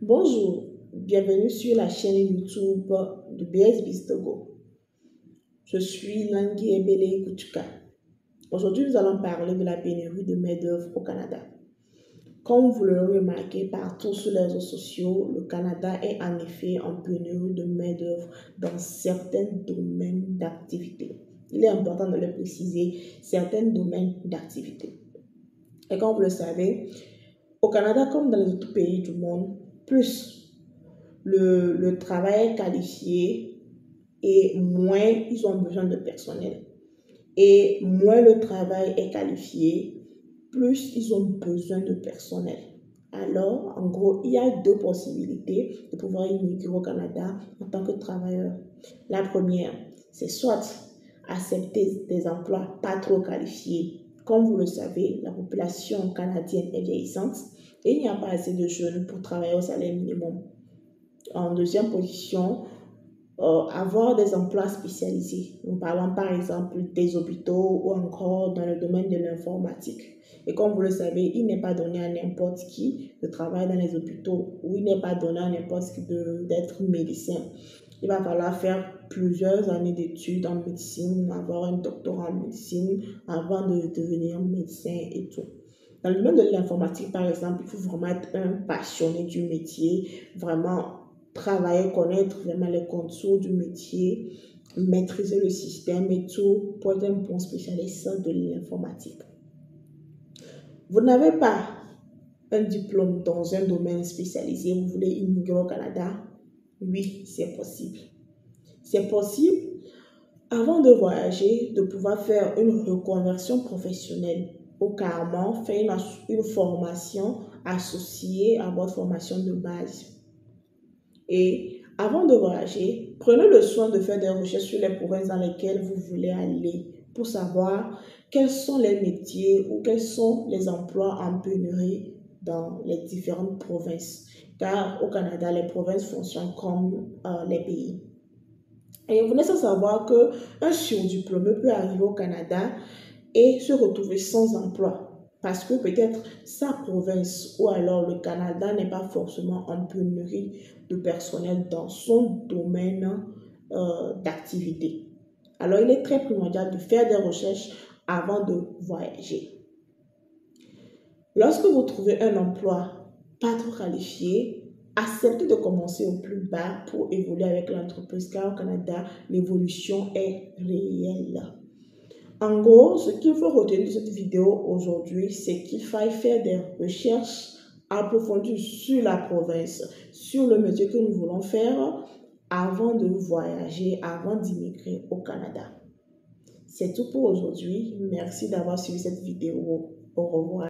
Bonjour, bienvenue sur la chaîne YouTube de BS Togo. Je suis Langui Ebele Koutuka. Aujourd'hui, nous allons parler de la pénurie de main-d'œuvre au Canada. Comme vous l'aurez remarqué partout sur les réseaux sociaux, le Canada est en effet en pénurie de main-d'œuvre dans certains domaines d'activité. Il est important de le préciser, certains domaines d'activité. Et comme vous le savez, au Canada, comme dans les autres pays du monde, plus le travail est qualifié et moins ils ont besoin de personnel. Et moins le travail est qualifié, plus ils ont besoin de personnel. Alors, en gros, il y a deux possibilités de pouvoir immigrer au Canada en tant que travailleur. La première, c'est soit accepter des emplois pas trop qualifiés. Comme vous le savez, la population canadienne est vieillissante et il n'y a pas assez de jeunes pour travailler au salaire minimum. En deuxième position, avoir des emplois spécialisés. Nous parlons par exemple des hôpitaux ou encore dans le domaine de l'informatique. Et comme vous le savez, il n'est pas donné à n'importe qui de travailler dans les hôpitaux ou il n'est pas donné à n'importe qui d'être médecin. Il va falloir faire plusieurs années d'études en médecine, avoir un doctorat en médecine avant de devenir médecin et tout. Dans le domaine de l'informatique, par exemple, il faut vraiment être un passionné du métier, vraiment travailler, connaître vraiment les contours du métier, maîtriser le système et tout pour être un bon spécialiste de l'informatique. Vous n'avez pas un diplôme dans un domaine spécialisé, vous voulez immigrer au Canada? Oui, c'est possible. C'est possible, avant de voyager, de pouvoir faire une reconversion professionnelle ou carrément faire une formation associée à votre formation de base. Et avant de voyager, prenez le soin de faire des recherches sur les provinces dans lesquelles vous voulez aller pour savoir quels sont les métiers ou quels sont les emplois en pénurie dans les différentes provinces. Car au Canada, les provinces fonctionnent comme les pays. Et vous n'êtes sans savoir qu'un surdiplômé peut arriver au Canada et se retrouver sans emploi. Parce que peut-être sa province ou alors le Canada n'est pas forcément en pénurie de personnel dans son domaine d'activité. Alors, il est très primordial de faire des recherches avant de voyager. Lorsque vous trouvez un emploi pas trop qualifié, acceptez de commencer au plus bas pour évoluer avec l'entreprise, car au Canada, l'évolution est réelle. En gros, ce qu'il faut retenir de cette vidéo aujourd'hui, c'est qu'il faille faire des recherches approfondies sur la province, sur le métier que nous voulons faire avant de voyager, avant d'immigrer au Canada. C'est tout pour aujourd'hui. Merci d'avoir suivi cette vidéo. Au revoir.